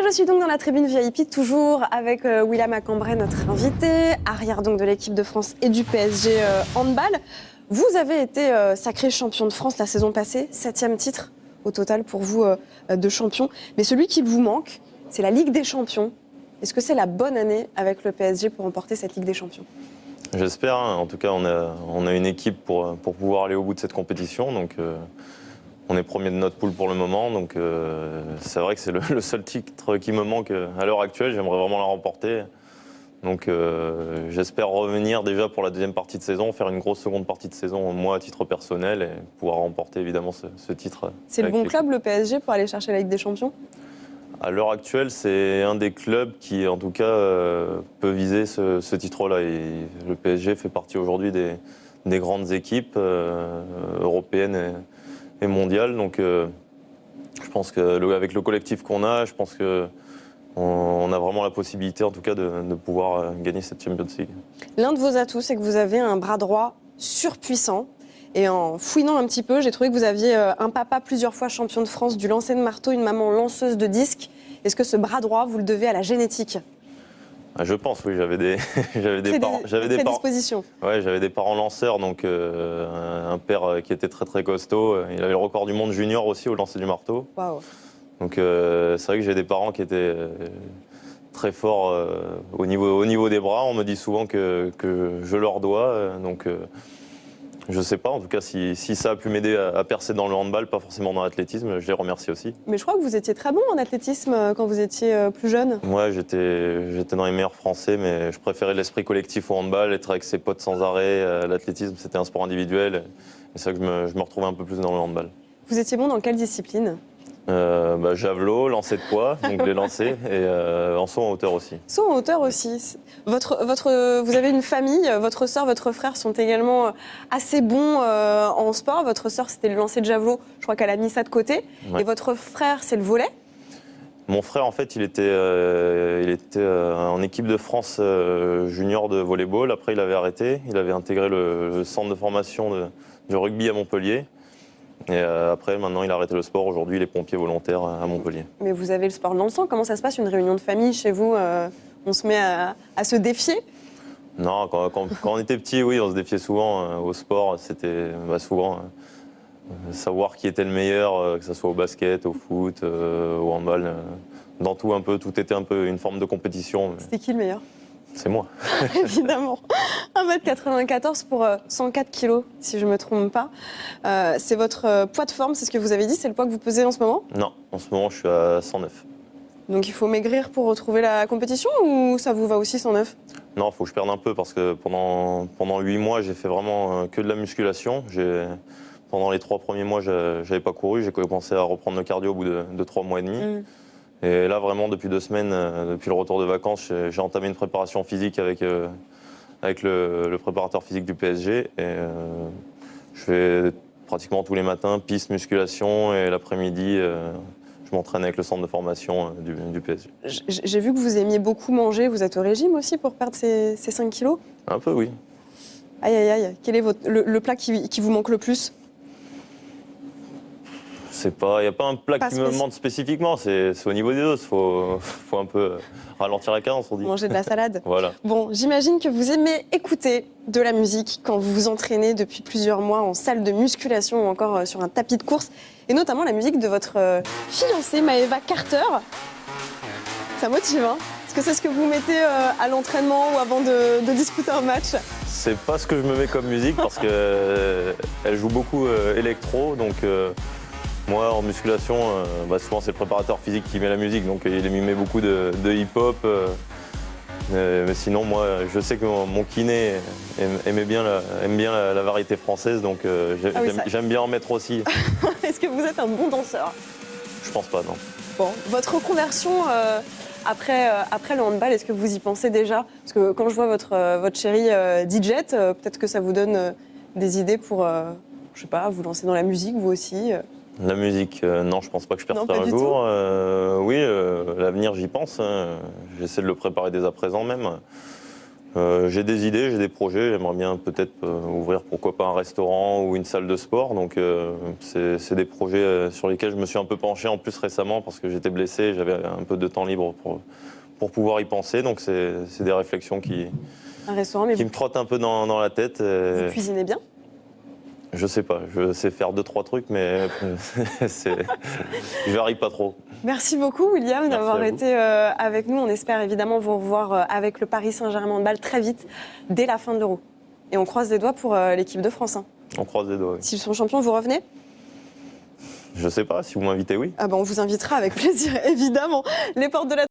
je suis donc dans la tribune VIP, toujours avec William Cambray, notre invité, arrière donc de l'équipe de France et du PSG handball. Vous avez été sacré champion de France la saison passée, 7e titre au total pour vous de champion. Mais celui qui vous manque, c'est la Ligue des Champions. Est-ce que c'est la bonne année avec le PSG pour remporter cette Ligue des Champions ? J'espère. En tout cas, on a une équipe pour pouvoir aller au bout de cette compétition. Donc, on est premier de notre poule pour le moment. Donc, c'est vrai que c'est le seul titre qui me manque à l'heure actuelle. J'aimerais vraiment la remporter. Donc, j'espère revenir déjà pour la deuxième partie de saison, faire une grosse seconde partie de saison, moi, à titre personnel, et pouvoir remporter évidemment ce titre. C'est le bon club, le PSG, pour aller chercher la Ligue des Champions ? À l'heure actuelle, c'est un des clubs qui, en tout cas, peut viser ce titre-là. Et le PSG fait partie aujourd'hui des grandes équipes européennes et mondiales. Donc, je pense qu'avec le collectif qu'on a, je pense qu'on a vraiment la possibilité, en tout cas, de pouvoir gagner cette Champions League. L'un de vos atouts, c'est que vous avez un bras droit surpuissant. Et en fouinant un petit peu, j'ai trouvé que vous aviez un papa plusieurs fois champion de France du lancer de marteau, une maman lanceuse de disques. Est-ce que ce bras droit, vous le devez à la génétique ? Je pense, oui. J'avais des parents. J'avais des parents lanceurs, donc un père qui était très très costaud. Il avait le record du monde junior aussi au lancer du marteau. Waouh. Donc c'est vrai que j'ai des parents qui étaient très forts au niveau des bras. On me dit souvent que je leur dois. Donc je ne sais pas, en tout cas, si ça a pu m'aider à percer dans le handball, pas forcément dans l'athlétisme, je les remercie aussi. Mais je crois que vous étiez très bon en athlétisme quand vous étiez plus jeune. Moi, j'étais dans les meilleurs Français, mais je préférais l'esprit collectif au handball, être avec ses potes sans arrêt. L'athlétisme, c'était un sport individuel. Et c'est ça que je me retrouvais un peu plus dans le handball. Vous étiez bon dans quelle discipline ? Javelot, lancer de poids, donc les lancers, et en saut en hauteur aussi. Saut en hauteur aussi. Vous avez une famille, votre sœur, votre frère sont également assez bons en sport. Votre sœur, c'était le lancer de javelot, je crois qu'elle a mis ça de côté. Ouais. Et votre frère, c'est le volley ? Mon frère, en fait, il était en équipe de France junior de volleyball. Après, il avait arrêté. Il avait intégré le centre de formation du rugby à Montpellier. Et après, maintenant, il a arrêté le sport. Aujourd'hui, il est pompier volontaire à Montpellier. Mais vous avez le sport dans le sang. Comment ça se passe, une réunion de famille chez vous ? On se met à se défier ? Non, quand on était petit, oui, on se défiait souvent au sport. C'était souvent savoir qui était le meilleur, que ce soit au basket, au foot, au handball. Dans tout, un peu, tout était un peu une forme de compétition. C'était qui le meilleur ? C'est moi. Évidemment. 1m94 pour 104 kg, si je ne me trompe pas. C'est votre poids de forme, c'est ce que vous avez dit, c'est le poids que vous pesez en ce moment ? Non, en ce moment, je suis à 109. Donc il faut maigrir pour retrouver la compétition ou ça vous va aussi 109 ? Non, il faut que je perde un peu parce que pendant 8 mois, j'ai fait vraiment que de la musculation. Pendant les 3 premiers mois, je n'avais pas couru. J'ai commencé à reprendre le cardio au bout de 3 mois et demi. Et là, vraiment, depuis 2 semaines, depuis le retour de vacances, j'ai entamé une préparation physique avec le préparateur physique du PSG. Et je fais pratiquement tous les matins piste, musculation, et l'après-midi, je m'entraîne avec le centre de formation du PSG. J'ai vu que vous aimiez beaucoup manger. Vous êtes au régime aussi pour perdre ces 5 kilos ? Un peu, oui. Aïe, aïe, aïe. Quel est le plat qui vous manque le plus ? Il n'y a pas un plat qui me manque spécifiquement, c'est au niveau des doses. Il faut un peu ralentir la cadence, on dit. Manger de la salade. Voilà. Bon, j'imagine que vous aimez écouter de la musique quand vous vous entraînez depuis plusieurs mois en salle de musculation ou encore sur un tapis de course. Et notamment la musique de votre fiancée, Maëva Carter. Ça motive, hein ? Est-ce que c'est ce que vous mettez à l'entraînement ou avant de disputer un match ? C'est pas ce que je me mets comme musique parce qu'elle joue beaucoup électro, donc... Moi, en musculation, souvent c'est le préparateur physique qui met la musique, donc il met beaucoup de hip-hop. Mais sinon, moi, je sais que mon kiné aime bien la variété française, donc j'aime bien en mettre aussi. Est-ce que vous êtes un bon danseur ? Je pense pas, non. Bon, votre reconversion après le handball, est-ce que vous y pensez déjà ? Parce que quand je vois votre chérie DJ, peut-être que ça vous donne des idées pour, je sais pas, vous lancer dans la musique, vous aussi La musique, non, je pense pas que je perce un jour. Oui, l'avenir, j'y pense. J'essaie de le préparer dès à présent même. J'ai des idées, j'ai des projets. J'aimerais bien peut-être ouvrir, pourquoi pas, un restaurant ou une salle de sport. Donc, c'est des projets sur lesquels je me suis un peu penché en plus récemment parce que j'étais blessé. J'avais un peu de temps libre pour pouvoir y penser. Donc, c'est des réflexions qui me trottent un peu dans la tête. Vous cuisinez bien? Je sais pas. Je sais faire 2-3 trucs, mais je varie pas trop. Merci beaucoup, William, d'avoir été avec nous. On espère évidemment vous revoir avec le Paris Saint-Germain handball très vite, dès la fin de l'Euro. Et on croise les doigts pour l'équipe de France. Hein. On croise les doigts, oui. S'ils sont champions, vous revenez? Je sais pas, si vous m'invitez, oui. Ah ben, on vous invitera avec plaisir, évidemment. Les portes de la